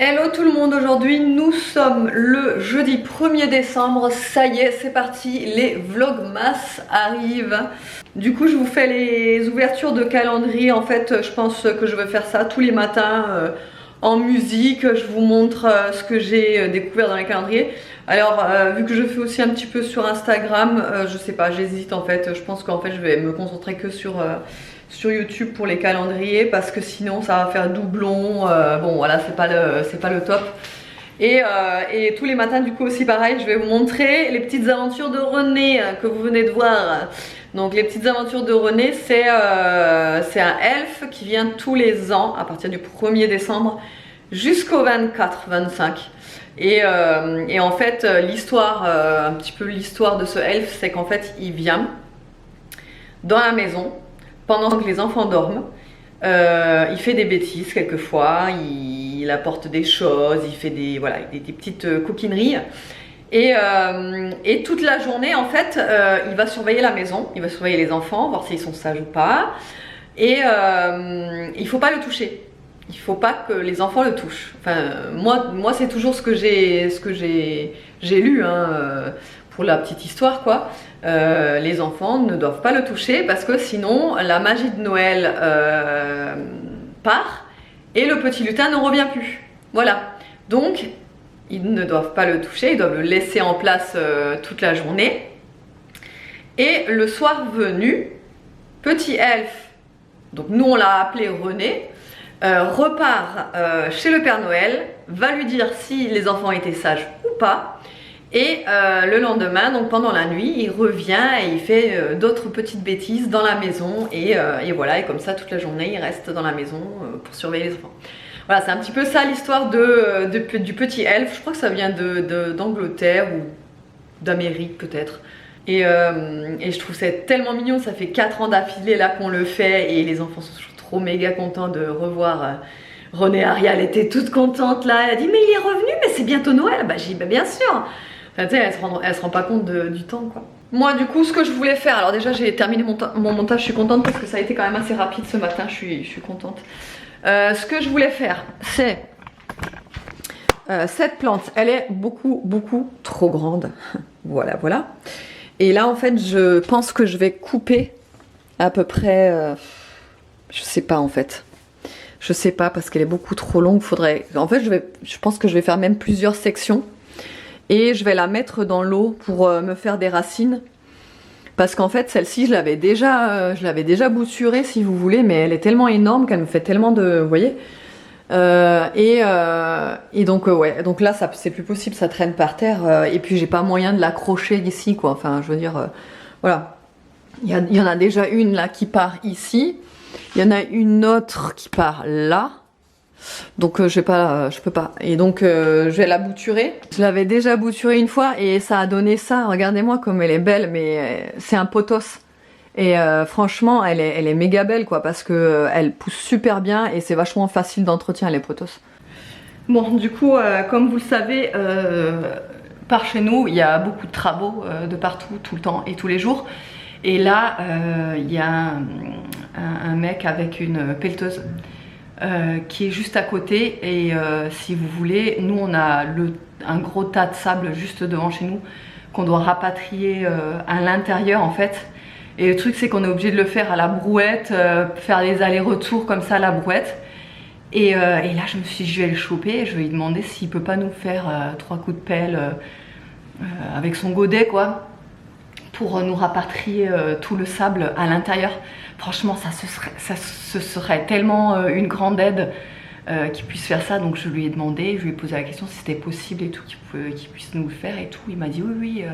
Hello tout le monde, aujourd'hui nous sommes le jeudi 1er décembre, ça y est c'est parti, les vlogmas arrivent. Du coup je vous fais les ouvertures de calendrier, en fait je pense que je vais faire ça tous les matins en musique, je vous montre ce que j'ai découvert dans les calendriers. Alors vu que je fais aussi un petit peu sur Instagram, je sais pas, j'hésite en fait, je pense qu'en fait je vais me concentrer que sur YouTube pour les calendriers parce que sinon ça va faire doublon, bon voilà c'est pas le top. Et tous les matins du coup aussi pareil, je vais vous montrer les petites aventures de René que vous venez de voir. Donc les petites aventures de René, c'est un elfe qui vient tous les ans à partir du 1er décembre jusqu'au 24-25. Et en fait l'histoire, un petit peu l'histoire de ce elfe, c'est qu'en fait il vient dans la maison pendant que les enfants dorment. Il fait des bêtises quelquefois, il apporte des choses, il fait des petites coquineries. Et toute la journée en fait il va surveiller la maison, il va surveiller les enfants, voir s'ils sont sages ou pas. Et il faut pas le toucher. Il faut pas que les enfants le touchent. Enfin, moi c'est toujours ce que j'ai lu hein, pour la petite histoire quoi. Les enfants ne doivent pas le toucher parce que sinon la magie de Noël part et le petit lutin ne revient plus. Voilà. Donc ils ne doivent pas le toucher, ils doivent le laisser en place toute la journée. Et le soir venu, petit elfe, donc nous on l'a appelé René, repart chez le Père Noël, va lui dire si les enfants étaient sages ou pas. Et le lendemain, donc pendant la nuit, il revient et il fait d'autres petites bêtises dans la maison. Et voilà, et comme ça toute la journée il reste dans la maison pour surveiller les enfants. Voilà, c'est un petit peu ça l'histoire du petit elfe. Je crois que ça vient d'Angleterre ou d'Amérique peut-être. Et je trouve ça tellement mignon, ça fait 4 ans d'affilée là qu'on le fait. Et les enfants sont toujours trop méga contents de revoir René. Ariel était toute contente là, elle a dit mais il est revenu, mais c'est bientôt Noël. Bah j'ai dit bah bien sûr. Enfin, tu sais, elle se rend pas compte du temps quoi. Moi du coup ce que je voulais faire, alors déjà j'ai terminé mon montage, je suis contente parce que ça a été quand même assez rapide ce matin, je suis contente. Ce que je voulais faire c'est cette plante, elle est beaucoup trop grande. voilà. Et là en fait je pense que je vais couper à peu près, je sais pas en fait. Je sais pas parce qu'elle est beaucoup trop longue, faudrait... En fait je pense que je vais faire même plusieurs sections. Et je vais la mettre dans l'eau pour me faire des racines. Parce qu'en fait celle-ci je l'avais déjà bouturée si vous voulez. Mais elle est tellement énorme qu'elle me fait tellement de... Vous voyez et donc ouais, donc là c'est plus possible, ça traîne par terre. Et puis j'ai pas moyen de l'accrocher d'ici quoi. Enfin je veux dire, voilà. Il y en a déjà une là qui part ici. Il y en a une autre qui part là. Donc je peux pas. Et donc je vais la bouturer. Je l'avais déjà bouturée une fois et ça a donné ça. Regardez-moi comme elle est belle, mais c'est un pothos. Et franchement, elle est méga belle quoi, parce que elle pousse super bien et c'est vachement facile d'entretien les pothos. Bon, du coup, comme vous le savez, par chez nous, il y a beaucoup de travaux de partout, tout le temps et tous les jours. Et là, il y a un mec avec une pelleteuse. Qui est juste à côté et si vous voulez, nous on a un gros tas de sable juste devant chez nous qu'on doit rapatrier à l'intérieur en fait. Et le truc c'est qu'on est obligé de le faire à la brouette, faire des allers-retours comme ça à la brouette. Et là je me suis dit je vais le choper et je vais lui demander s'il peut pas nous faire 3 coups de pelle avec son godet quoi, pour nous rapatrier tout le sable à l'intérieur. Franchement ça se serait tellement une grande aide qu'il puisse faire ça. Donc je lui ai demandé, je lui ai posé la question si c'était possible et tout, qu'il puisse nous le faire et tout. Il m'a dit oui,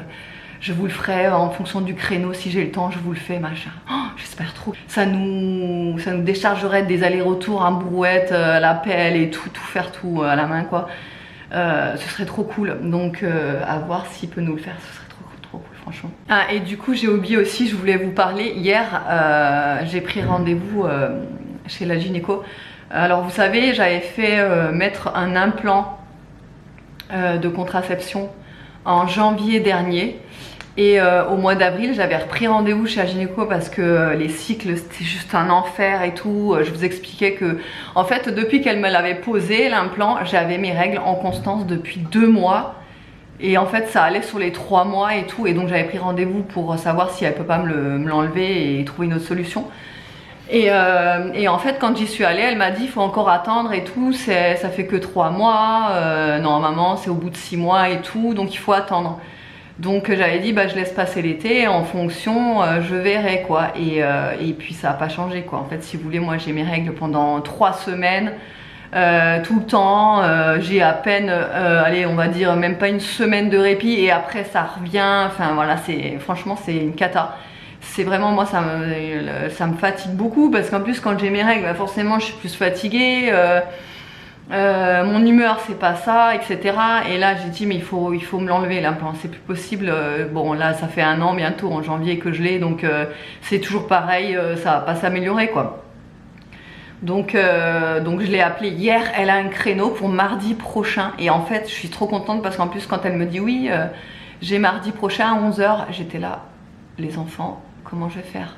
je vous le ferai en fonction du créneau, si j'ai le temps je vous le fais machin. Oh, j'espère trop. Ça nous déchargerait des allers-retours en brouette, la pelle et tout faire tout à la main quoi. Ce serait trop cool. Donc à voir s'il peut nous le faire, ce serait trop cool franchement. Ah et du coup j'ai oublié aussi, je voulais vous parler. Hier j'ai pris rendez-vous chez la gynéco. Alors vous savez, j'avais fait mettre un implant de contraception en janvier dernier. Et au mois d'avril, j'avais repris rendez-vous chez la gynéco parce que les cycles c'était juste un enfer et tout. Je vous expliquais que, en fait, depuis qu'elle me l'avait posé, l'implant, j'avais mes règles en constance depuis 2 mois. Et en fait, ça allait sur les 3 mois et tout. Et donc, j'avais pris rendez-vous pour savoir si elle peut pas me l'enlever et trouver une autre solution. Et en fait, quand j'y suis allée, elle m'a dit il faut encore attendre et tout. Ça fait que 3 mois. Normalement, c'est au bout de 6 mois et tout. Donc, il faut attendre. Donc j'avais dit bah je laisse passer l'été, en fonction je verrai quoi. Et puis ça n'a pas changé quoi. En fait si vous voulez, moi j'ai mes règles pendant 3 semaines tout le temps. J'ai à peine allez on va dire même pas une semaine de répit et après ça revient. Enfin voilà, franchement c'est une cata. C'est vraiment moi ça me fatigue beaucoup parce qu'en plus quand j'ai mes règles bah, forcément je suis plus fatiguée. Mon humeur c'est pas ça, etc. Et là j'ai dit mais il faut me l'enlever l'implant, c'est plus possible. Bon là ça fait 1 an bientôt en janvier que je l'ai, donc c'est toujours pareil, ça va pas s'améliorer quoi. Donc je l'ai appelée hier, elle a un créneau pour mardi prochain et en fait je suis trop contente parce qu'en plus quand elle me dit oui j'ai mardi prochain à 11 h, j'étais là, les enfants comment je vais faire?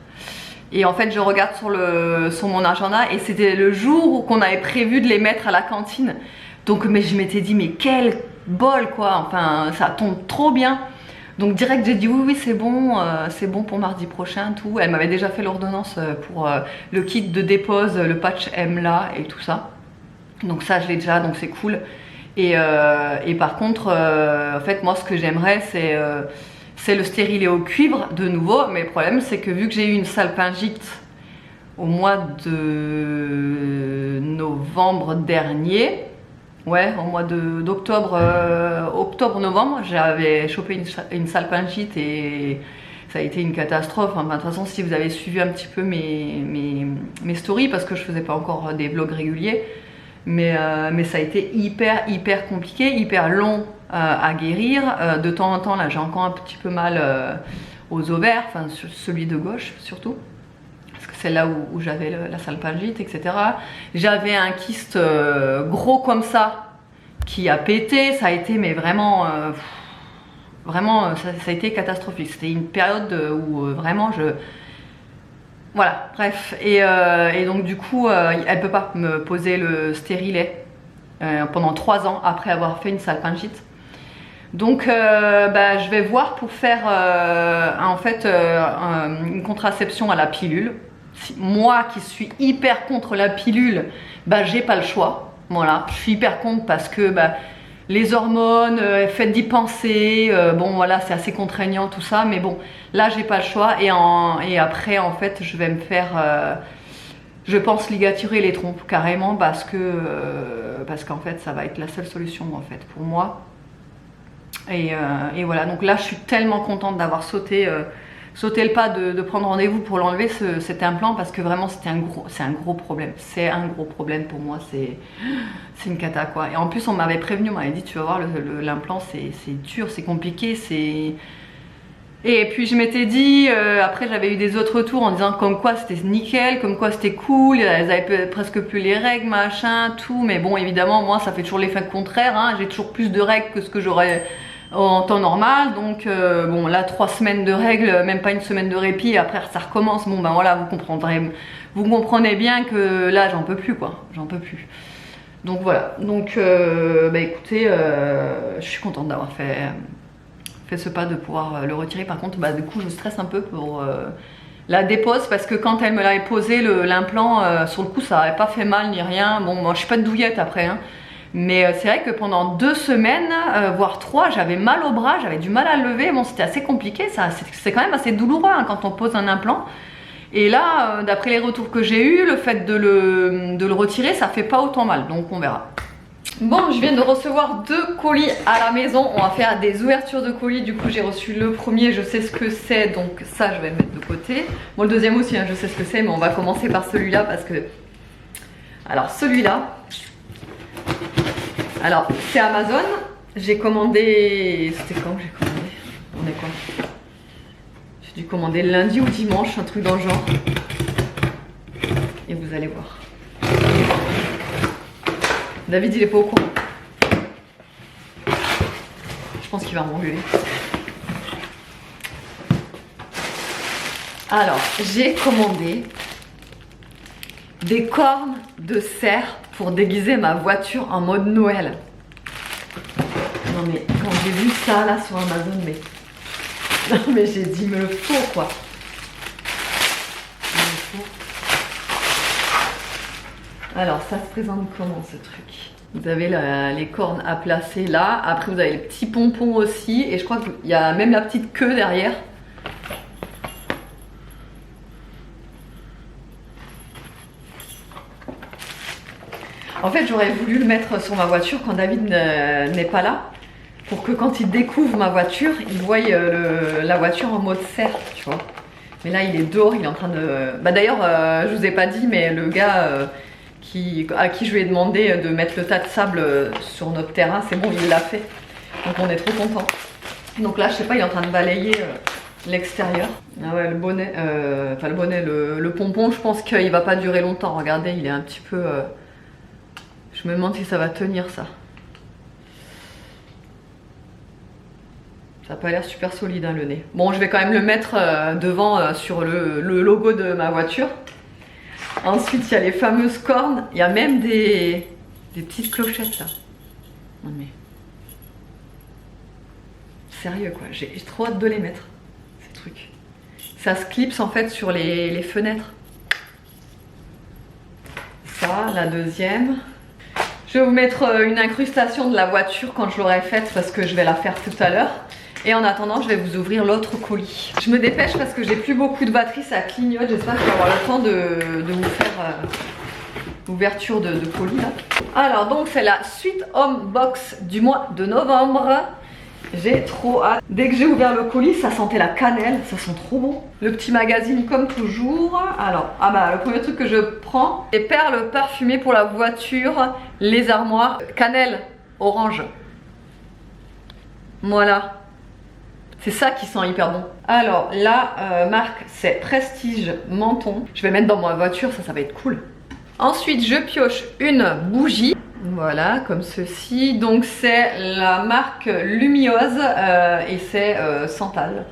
Et en fait, je regarde sur mon agenda et c'était le jour qu'on avait prévu de les mettre à la cantine. Donc, mais je m'étais dit, mais quel bol quoi, enfin, ça tombe trop bien. Donc direct, j'ai dit oui, c'est bon pour mardi prochain, tout. Elle m'avait déjà fait l'ordonnance pour le kit de dépose, le patch MLA et tout ça. Donc ça, je l'ai déjà, donc c'est cool. Et par contre, en fait, moi, ce que j'aimerais, c'est le stérilet au cuivre de nouveau, mais le problème c'est que vu que j'ai eu une salpingite au mois de novembre dernier, ouais, au mois d'octobre, octobre-novembre, j'avais chopé une salpingite et ça a été une catastrophe. Enfin, de toute façon, si vous avez suivi un petit peu mes stories, parce que je faisais pas encore des vlogs réguliers, mais ça a été hyper compliqué, hyper long à guérir. De temps en temps là j'ai encore un petit peu mal aux ovaires, enfin celui de gauche surtout parce que c'est là où j'avais la salpingite, etc. J'avais un kyste gros comme ça qui a pété, ça a été mais vraiment ça a été catastrophique. C'était une période où vraiment voilà, bref, et donc du coup elle peut pas me poser le stérilet pendant 3 ans après avoir fait une salpingite. Donc bah, je vais voir pour faire en fait une contraception à la pilule. Moi qui suis hyper contre la pilule, bah j'ai pas le choix. Voilà, je suis hyper contre parce que bah, les hormones, faites d'y penser, bon voilà c'est assez contraignant tout ça, mais bon là j'ai pas le choix et après en fait je vais me faire je pense ligaturer les trompes carrément parce qu'en fait ça va être la seule solution en fait pour moi. Et voilà, donc là je suis tellement contente d'avoir sauté le pas de prendre rendez-vous pour l'enlever cet implant parce que vraiment c'est un gros problème. C'est un gros problème pour moi, c'est une cata quoi. Et en plus on m'avait prévenu, on m'avait dit tu vas voir l'implant c'est dur, c'est compliqué, c'est... Et puis je m'étais dit, après j'avais eu des autres retours en disant comme quoi c'était nickel, comme quoi c'était cool, elles avaient presque plus les règles, machin, tout. Mais bon évidemment moi ça fait toujours l'effet contraire, hein. J'ai toujours plus de règles que ce que j'aurais en temps normal. Donc bon là 3 semaines de règles, même pas une semaine de répit, après ça recommence. Bon ben voilà, vous comprenez bien que là j'en peux plus quoi, j'en peux plus. Donc voilà, donc bah écoutez, je suis contente d'avoir fait ce pas de pouvoir le retirer. Par contre bah, du coup je stresse un peu pour la dépose parce que quand elle me l'avait posé l'implant sur le coup ça n'avait pas fait mal ni rien. Bon moi je suis pas de douillette après hein. Mais c'est vrai que pendant 2 semaines voire 3 j'avais mal au bras, j'avais du mal à le lever. Bon c'était assez compliqué, c'est quand même assez douloureux hein, quand on pose un implant. Et là d'après les retours que j'ai eu, le fait de le retirer ça fait pas autant mal, donc on verra. Bon, je viens de recevoir 2 colis à la maison. On va faire des ouvertures de colis. Du coup, j'ai reçu le premier, je sais ce que c'est, donc ça, je vais le mettre de côté. Bon, le deuxième aussi, hein, je sais ce que c'est, mais on va commencer par celui-là parce que... Alors, celui-là... Alors, c'est Amazon. J'ai commandé... C'était quand que j'ai commandé? On est quoi? J'ai dû commander lundi ou dimanche, un truc dans le genre. Et vous allez voir. David il est pas au courant. Je pense qu'il va m'engueuler. Alors, j'ai commandé des cornes de cerf pour déguiser ma voiture en mode Noël. Non mais quand j'ai vu ça là sur Amazon, non mais j'ai dit me le faut quoi. Alors ça se présente comment ce truc? Vous avez les cornes à placer là, après vous avez les petits pompons aussi, et je crois qu'il y a même la petite queue derrière. En fait j'aurais voulu le mettre sur ma voiture quand David n'est pas là, pour que quand il découvre ma voiture, il voie la voiture en mode cerf, tu vois. Mais là il est dehors, il est en train de... Bah d'ailleurs je vous ai pas dit, mais le gars à qui je lui ai demandé de mettre le tas de sable sur notre terrain, c'est bon, il l'a fait. Donc on est trop contents. Donc là je sais pas, il est en train de balayer l'extérieur. Ah ouais, le bonnet, le pompon, je pense qu'il va pas durer longtemps. Regardez, il est un petit peu... Je me demande si ça va tenir ça. Ça n'a pas l'air super solide hein, le nez. Bon, je vais quand même le mettre devant sur le logo de ma voiture. Ensuite, il y a les fameuses cornes. Il y a même des petites clochettes là. Non mais... Sérieux quoi, j'ai trop hâte de les mettre, ces trucs. Ça se clipse en fait sur les fenêtres. Ça, la deuxième. Je vais vous mettre une incrustation de la voiture quand je l'aurai faite parce que je vais la faire tout à l'heure. Et en attendant, je vais vous ouvrir l'autre colis. Je me dépêche parce que j'ai plus beaucoup de batterie, ça clignote. J'espère que je vais avoir le temps de vous faire l'ouverture de colis là. Alors donc c'est la Sweet Home Box du mois de novembre. J'ai trop hâte. Dès que j'ai ouvert le colis, ça sentait la cannelle, ça sent trop bon. Le petit magazine comme toujours. Alors, le premier truc que je prends, les perles parfumées pour la voiture, les armoires, cannelle orange. Voilà. C'est ça qui sent hyper bon. Alors, la marque, c'est Prestige Menton. Je vais mettre dans ma voiture, ça va être cool. Ensuite, je pioche une bougie. Voilà, comme ceci. Donc c'est la marque Lumiose et c'est santal.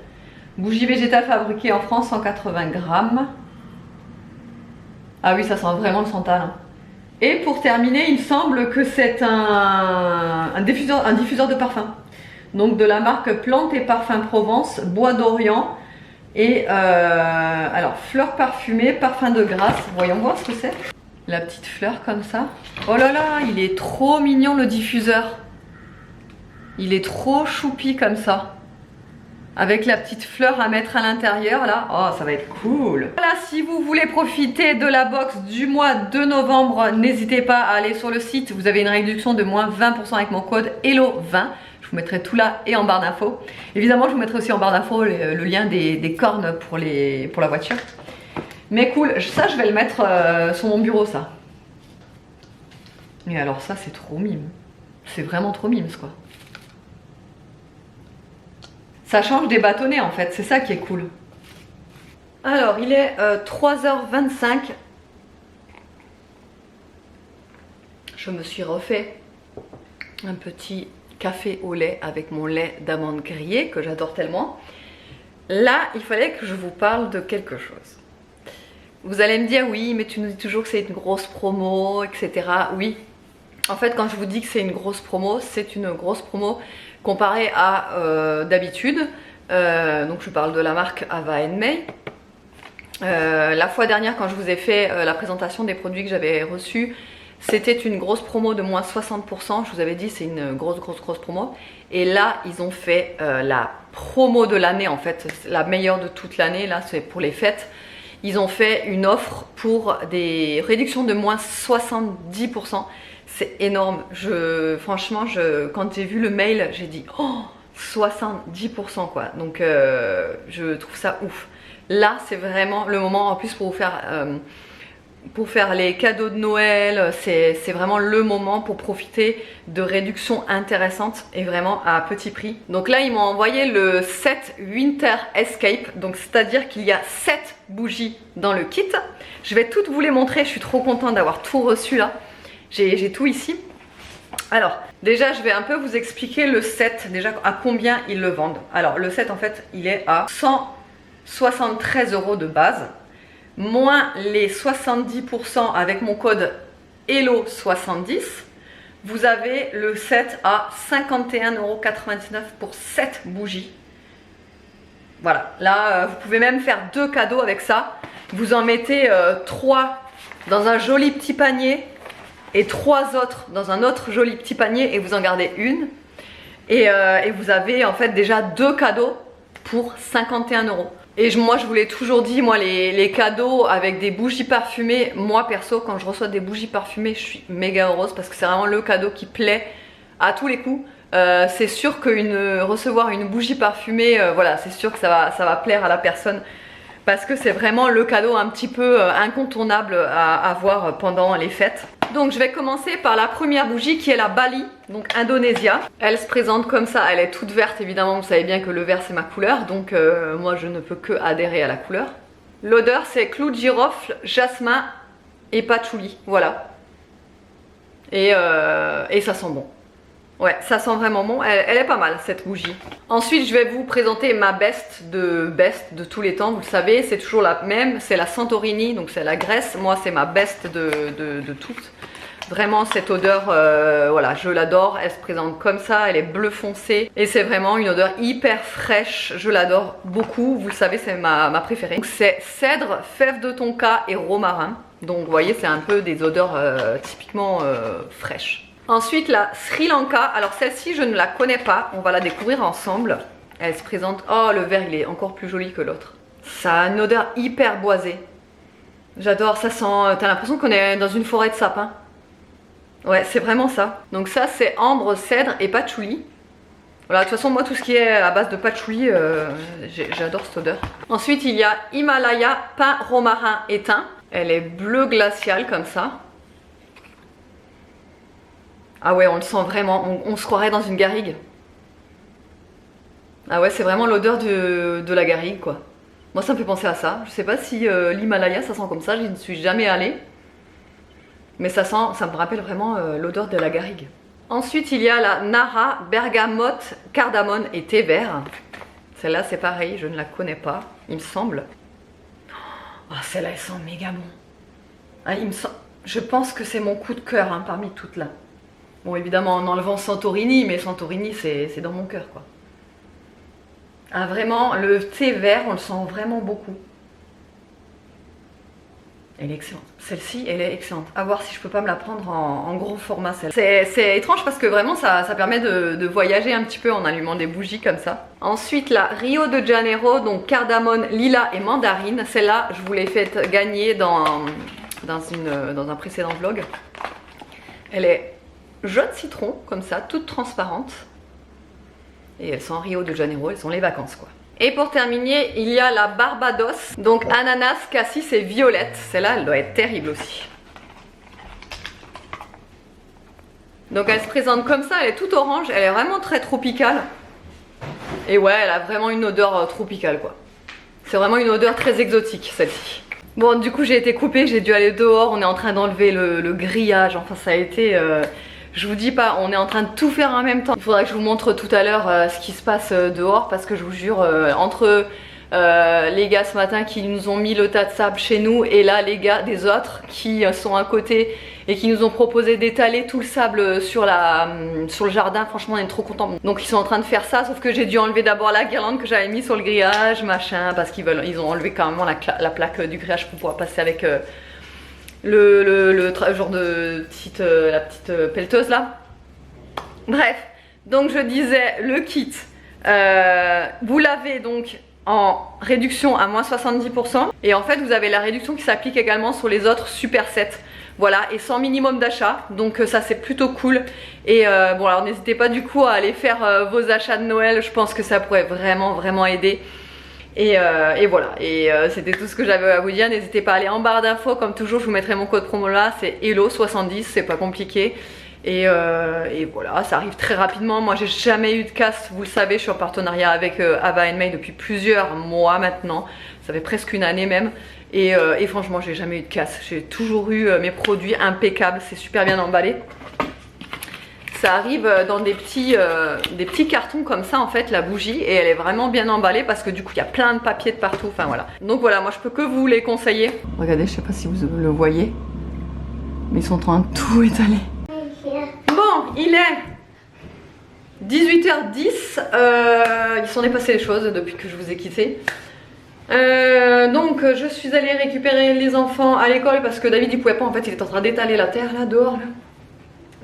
Bougie végétale fabriquée en France, 180 grammes. Ah oui, ça sent vraiment le santal. Hein. Et pour terminer, il me semble que c'est un diffuseur de parfum. Donc de la marque Plantes et Parfums Provence, Bois d'Orient. Et alors, fleurs parfumées, parfum de grâce. Voyons voir ce que c'est. La petite fleur comme ça. Oh là là, il est trop mignon le diffuseur. Il est trop choupi comme ça. Avec la petite fleur à mettre à l'intérieur là. Oh, ça va être cool. Voilà, si vous voulez profiter de la box du mois de novembre, n'hésitez pas à aller sur le site. Vous avez une réduction de moins 20% avec mon code HELLO20. Je vous mettrai tout là et en barre d'infos. Évidemment, je vous mettrai aussi en barre d'infos le lien des cornes pour la voiture. Mais cool, ça je vais le mettre sur mon bureau ça. Et alors ça c'est trop mime. C'est vraiment trop mime quoi. Ça change des bâtonnets en fait, c'est ça qui est cool. Alors il est 3h25. Je me suis refait un petit café au lait avec mon lait d'amande grillé que j'adore tellement. Là il fallait que je vous parle de quelque chose. Vous allez me dire oui mais tu nous dis toujours que c'est une grosse promo etc. Oui, en fait quand je vous dis que c'est une grosse promo, c'est une grosse promo comparée à d'habitude. Donc je parle de la marque Ava & May. La fois dernière quand je vous ai fait la présentation des produits que j'avais reçus, c'était une grosse promo de moins 60%. Je vous avais dit c'est une grosse promo. Et là ils ont fait la promo de l'année en fait, la meilleure de toute l'année. Là c'est pour les fêtes. Ils ont fait une offre pour des réductions de moins 70%. C'est énorme. Franchement, quand j'ai vu le mail, j'ai dit oh 70% quoi. Donc je trouve ça ouf. Là, c'est vraiment le moment en plus pour faire les cadeaux de Noël. C'est vraiment le moment pour profiter de réductions intéressantes et vraiment à petit prix. Donc là, ils m'ont envoyé le set Winter Escape. Donc c'est-à-dire qu'il y a 7 bougies dans le kit. Je vais toutes vous les montrer. Je suis trop contente d'avoir tout reçu là. J'ai tout ici. Alors, déjà, je vais un peu vous expliquer le set, déjà à combien ils le vendent. Alors, le set, en fait, il est à 73 € de base, moins les 70% avec mon code HELLO70, vous avez le set à 51,99 € pour 7 bougies. Voilà, là vous pouvez même faire 2 cadeaux avec ça. Vous en mettez 3 dans un joli petit panier et 3 autres dans un autre joli petit panier et vous en gardez une. Et vous avez en fait déjà 2 cadeaux pour 51 €. Et moi je vous l'ai toujours dit, moi les cadeaux avec des bougies parfumées, moi perso quand je reçois des bougies parfumées je suis méga heureuse parce que c'est vraiment le cadeau qui plaît à tous les coups. C'est sûr que recevoir une bougie parfumée, voilà, c'est sûr que ça va plaire à la personne parce que c'est vraiment le cadeau un petit peu incontournable à avoir pendant les fêtes. Donc je vais commencer par la première bougie qui est la Bali, donc Indonésia. Elle se présente comme ça, elle est toute verte évidemment, vous savez bien que le vert c'est ma couleur, donc moi je ne peux que adhérer à la couleur. L'odeur c'est clou de girofle, jasmin et patchouli, voilà. Et ça sent bon. Ouais, ça sent vraiment bon, elle est pas mal cette bougie. Ensuite je vais vous présenter ma best de tous les temps, vous le savez, c'est toujours la même, c'est la Santorini, donc c'est la Grèce. Moi c'est ma best de toutes. Vraiment cette odeur, voilà, je l'adore, elle se présente comme ça, elle est bleu foncé et c'est vraiment une odeur hyper fraîche, je l'adore beaucoup, vous le savez c'est ma préférée. Donc c'est cèdre, fève de tonka et romarin, donc vous voyez c'est un peu des odeurs typiquement fraîches. Ensuite la Sri Lanka, alors celle-ci je ne la connais pas, on va la découvrir ensemble. Elle se présente, oh le vert il est encore plus joli que l'autre. Ça a une odeur hyper boisée. J'adore, ça sent, t'as l'impression qu'on est dans une forêt de sapins. Ouais c'est vraiment ça. Donc ça c'est ambre, cèdre et patchouli. Voilà, de toute façon moi tout ce qui est à base de patchouli, j'adore cette odeur. Ensuite il y a Himalaya, pin romarin éteint. Elle est bleu glacial comme ça. Ah ouais, on le sent vraiment, on se croirait dans une garrigue. Ah ouais, c'est vraiment l'odeur de la garrigue quoi. Moi ça me fait penser à ça. Je sais pas si l'Himalaya ça sent comme ça, je ne suis jamais allée. Mais ça me rappelle vraiment l'odeur de la garrigue. Ensuite il y a la Nara, bergamote, cardamone et thé vert. Celle-là c'est pareil, je ne la connais pas, il me semble. Ah oh, celle-là elle sent méga bon. Ah, je pense que c'est mon coup de cœur hein, parmi toutes là. Bon évidemment en enlevant Santorini, mais Santorini c'est dans mon cœur quoi. Ah vraiment, le thé vert on le sent vraiment beaucoup. Elle est excellente, celle-ci elle est excellente. À voir si je peux pas me la prendre en gros format celle. C'est étrange parce que vraiment ça permet de voyager un petit peu en allumant des bougies comme ça. Ensuite la Rio de Janeiro, donc cardamone, lilas et mandarine. Celle-là je vous l'ai faite gagner dans un précédent vlog. Elle est jaune citron, comme ça, toute transparente. Et elles sont en Rio de Janeiro, elles sont les vacances quoi. Et pour terminer, il y a la Barbados, donc ananas, cassis et violette. Celle-là, elle doit être terrible aussi. Donc elle se présente comme ça, elle est toute orange, elle est vraiment très tropicale. Et ouais, elle a vraiment une odeur tropicale quoi. C'est vraiment une odeur très exotique celle-ci. Bon, du coup j'ai été coupée, j'ai dû aller dehors, on est en train d'enlever le grillage, enfin ça a été... Je vous dis pas, on est en train de tout faire en même temps. Il faudra que je vous montre tout à l'heure ce qui se passe dehors parce que je vous jure, entre les gars ce matin qui nous ont mis le tas de sable chez nous et là les gars des autres qui sont à côté et qui nous ont proposé d'étaler tout le sable sur le jardin, franchement on est trop contents. Donc ils sont en train de faire ça, sauf que j'ai dû enlever d'abord la guirlande que j'avais mis sur le grillage, machin, parce ils ont enlevé quand même la plaque du grillage pour pouvoir passer avec... le genre de la petite pelleteuse là. Bref, donc je disais le kit, vous l'avez donc en réduction à moins 70% et en fait vous avez la réduction qui s'applique également sur les autres super sets. Voilà, et sans minimum d'achat, donc ça c'est plutôt cool. Et bon alors n'hésitez pas du coup à aller faire vos achats de Noël, je pense que ça pourrait vraiment aider. Et voilà, et c'était tout ce que j'avais à vous dire. N'hésitez pas à aller en barre d'infos, comme toujours je vous mettrai mon code promo là, c'est HELLO70, c'est pas compliqué. Et voilà, ça arrive très rapidement. Moi j'ai jamais eu de casse, vous le savez, je suis en partenariat avec Ava & May depuis plusieurs mois maintenant, ça fait presque une année même. Et franchement j'ai jamais eu de casse, j'ai toujours eu mes produits impeccables, c'est super bien emballé. Ça arrive dans des petits cartons comme ça en fait, la bougie, et elle est vraiment bien emballée parce que du coup il y a plein de papier de partout, enfin voilà. Donc voilà, moi je peux que vous les conseiller. Regardez, je sais pas si vous le voyez, mais ils sont en train de tout étaler. Bon, il est 18h10, il s'en est passé des choses depuis que je vous ai quitté. Donc je suis allée récupérer les enfants à l'école parce que David il pouvait pas, en fait il est en train d'étaler la terre là dehors là.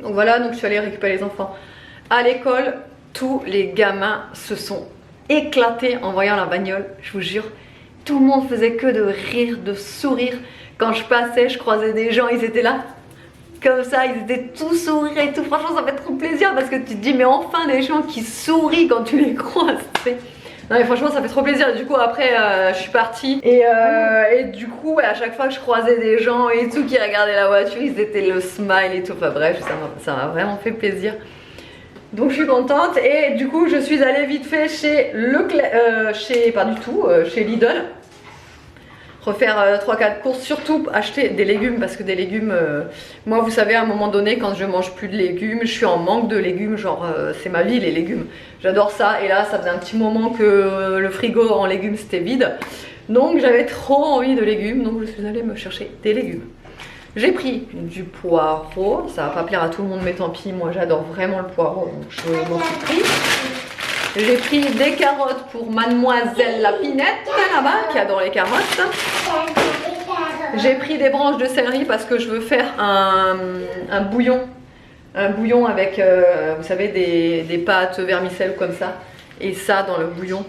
Donc voilà, donc je suis allée récupérer les enfants à l'école. Tous les gamins se sont éclatés en voyant la bagnole, je vous jure. Tout le monde faisait que de rire, de sourire. Quand je passais, je croisais des gens, ils étaient là comme ça, ils étaient tous sourire et tout. Franchement ça fait trop plaisir parce que tu te dis mais enfin des gens qui sourient quand tu les croises, tu sais. Non mais franchement ça fait trop plaisir. Du coup après je suis partie et du coup à chaque fois que je croisais des gens et tout qui regardaient la voiture, ils étaient le smile et tout. Enfin bref, ça m'a vraiment fait plaisir. Donc je suis contente et du coup je suis allée vite fait chez Leclerc, chez Lidl. Refaire 3-4 courses, surtout acheter des légumes parce que des légumes, moi vous savez à un moment donné quand je mange plus de légumes, je suis en manque de légumes, genre c'est ma vie les légumes, j'adore ça. Et là ça faisait un petit moment que le frigo en légumes c'était vide, donc j'avais trop envie de légumes, donc je suis allée me chercher des légumes. J'ai pris du poireau, ça va pas plaire à tout le monde mais tant pis, moi j'adore vraiment le poireau donc je m'en suis pris. J'ai pris des carottes pour mademoiselle la Pinette là-bas qui adore les carottes. J'ai pris des branches de céleri parce que je veux faire un bouillon. Un bouillon avec, vous savez, des pâtes vermicelles comme ça. Et ça dans le bouillon,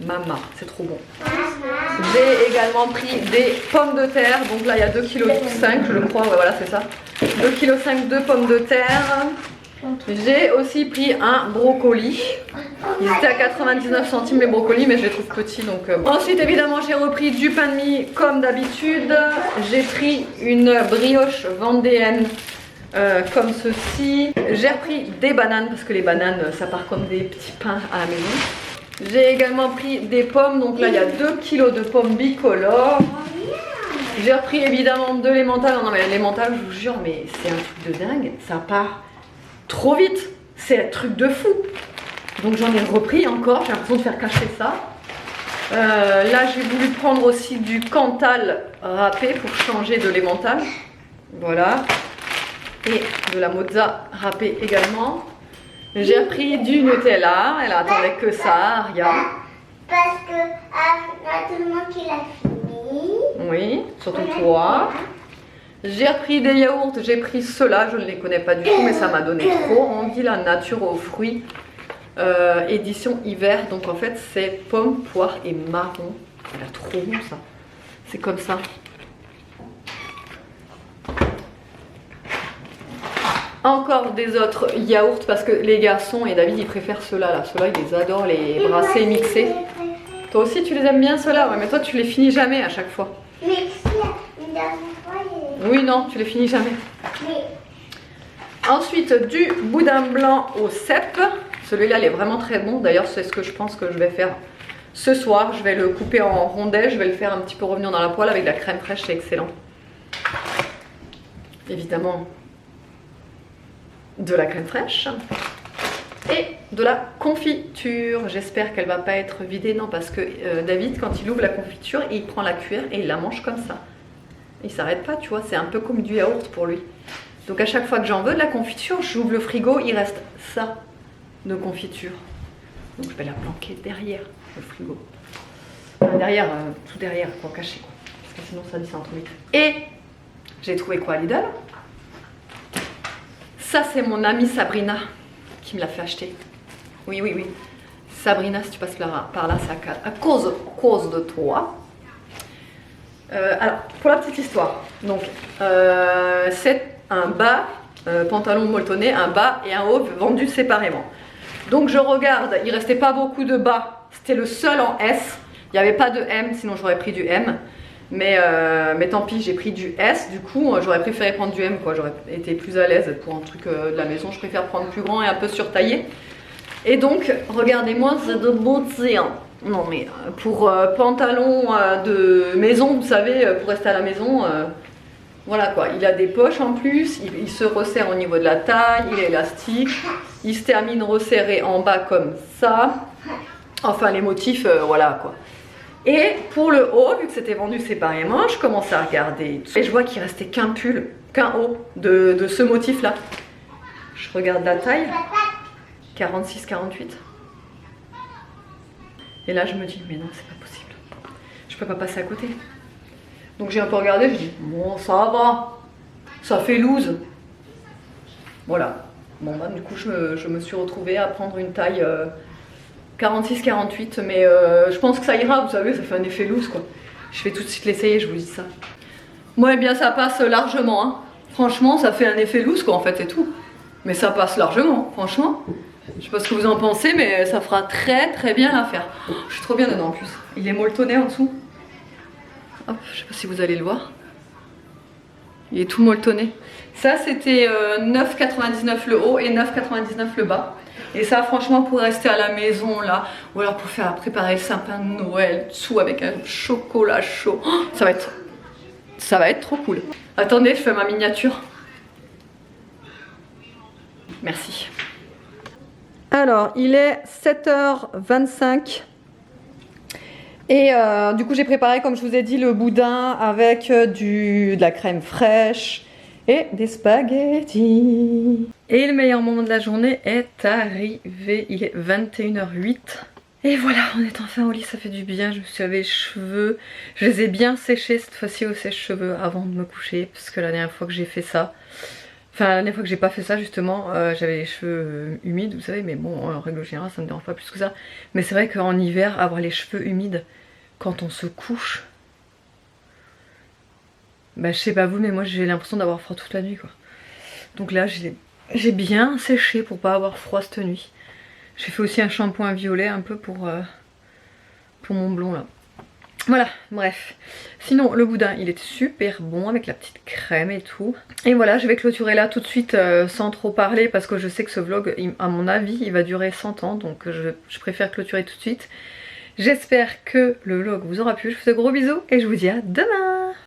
maman, c'est trop bon. J'ai également pris des pommes de terre. Donc là il y a 2,5 kg je crois, ouais, voilà c'est ça. 2,5 kg de pommes de terre. J'ai aussi pris un brocoli. Ils étaient à 99 centimes les brocolis mais je les trouve petits donc Ensuite évidemment j'ai repris du pain de mie comme d'habitude. J'ai pris une brioche vendéenne comme ceci. J'ai repris des bananes parce que les bananes ça part comme des petits pains à la maison. J'ai également pris des pommes, donc là il y a 2 kg de pommes bicolores. J'ai repris évidemment de l'emmental. Non mais l'emmental je vous jure mais c'est un truc de dingue, ça part trop vite, c'est un truc de fou. Donc j'en ai repris encore, j'ai l'impression de faire cacher ça. Là j'ai voulu prendre aussi du Cantal râpé pour changer de l'emmental. Voilà. Et de la mozza râpée également. J'ai repris du Nutella, elle attendait que ça, Aria. Parce que tout le monde qui l'a fini. Oui, surtout toi. J'ai repris des yaourts, j'ai pris ceux-là, je ne les connais pas du tout mais ça m'a donné trop envie, la nature aux fruits, édition hiver, donc en fait c'est pomme, poire et marron, elle a trop bon ça, c'est comme ça. Encore des autres yaourts parce que les garçons et David ils préfèrent ceux-là, là. Ceux-là ils les adorent, les brassés mixés. Toi aussi tu les aimes bien ceux-là, ouais, mais toi tu les finis jamais à chaque fois. Mais une dernière fois, oui, non, tu les finis jamais. Ensuite, du boudin blanc au cèpe. Celui-là, il est vraiment très bon. D'ailleurs, c'est ce que je pense que je vais faire ce soir. Je vais le couper en rondelles. Je vais le faire un petit peu revenir dans la poêle avec de la crème fraîche. C'est excellent. Évidemment, de la crème fraîche. Et de la confiture. J'espère qu'elle ne va pas être vidée. Non, parce que David, quand il ouvre la confiture, il prend la cuillère et il la mange comme ça. Il s'arrête pas, tu vois, c'est un peu comme du yaourt pour lui. Donc à chaque fois que j'en veux de la confiture, j'ouvre le frigo, il reste ça de confiture. Donc je vais la planquer derrière le frigo. Enfin, derrière, tout derrière, quoi, caché. Quoi. Parce que sinon ça descend trop vite. Et j'ai trouvé quoi à Lidl? Ça c'est mon amie Sabrina qui me l'a fait acheter. Oui, oui, oui. Sabrina, si tu passes par là, c'est à cause de toi. Alors, pour la petite histoire, donc c'est un bas, pantalon molletonné, un bas et un haut vendus séparément. Donc je regarde, il restait pas beaucoup de bas, c'était le seul en S, il n'y avait pas de M, sinon j'aurais pris du M. Mais tant pis, j'ai pris du S, du coup j'aurais préféré prendre du M, quoi. J'aurais été plus à l'aise pour un truc de la maison, je préfère prendre plus grand et un peu surtaillé. Et donc, regardez-moi, c'est de beauté, hein. Non mais pour pantalon de maison, vous savez, pour rester à la maison, Voilà quoi, il a des poches en plus, il se resserre au niveau de la taille, il est élastique, il se termine resserré en bas comme ça. Enfin les motifs, voilà quoi. Et pour le haut, vu que c'était vendu séparément, je commence à regarder et je vois qu'il restait qu'un pull, qu'un haut de ce motif là. Je regarde la taille, 46-48. Et là je me dis mais non c'est pas possible, je peux pas passer à côté. Donc j'ai un peu regardé, je dis bon ça va, ça fait loose. Voilà. Bon bah du coup je me suis retrouvée à prendre une taille 46-48, mais je pense que ça ira, vous savez, ça fait un effet loose quoi. Je vais tout de suite l'essayer, je vous dis ça. Moi, eh bien ça passe largement, hein. Franchement ça fait un effet loose quoi en fait, c'est tout. Mais ça passe largement, franchement. Je sais pas ce que vous en pensez, mais ça fera très bien l'affaire. Je suis trop bien dedans en plus. Il est molletonné en dessous. Hop, je sais pas si vous allez le voir. Il est tout molletonné. Ça c'était 9,99 le haut et 9,99 le bas. Et ça franchement pour rester à la maison là, ou alors pour faire préparer le sapin de Noël dessous avec un chocolat chaud, oh, ça va être trop cool. Attendez, je fais ma miniature. Merci. Alors il est 7h25. Et du coup j'ai préparé comme je vous ai dit le boudin avec de la crème fraîche et des spaghettis. Et le meilleur moment de la journée est arrivé, il est 21h08. Et voilà, on est enfin au lit, ça fait du bien, je me suis lavé les cheveux. Je les ai bien séchés cette fois-ci au sèche-cheveux avant de me coucher, parce que la dernière fois que j'ai fait ça, enfin la dernière fois que j'ai pas fait ça justement, j'avais les cheveux humides, vous savez, mais bon, en règle générale ça me dérange pas plus que ça. Mais c'est vrai qu'en hiver, avoir les cheveux humides quand on se couche, bah je sais pas vous, mais moi j'ai l'impression d'avoir froid toute la nuit quoi. Donc là j'ai bien séché pour pas avoir froid cette nuit. J'ai fait aussi un shampoing violet un peu pour mon blond là. Voilà, bref. Sinon le boudin il était super bon avec la petite crème et tout. Et voilà, je vais clôturer là tout de suite sans trop parler parce que je sais que ce vlog, à mon avis, il va durer 100 ans. Donc je préfère clôturer tout de suite. J'espère que le vlog vous aura plu. Je vous fais de gros bisous et je vous dis à demain.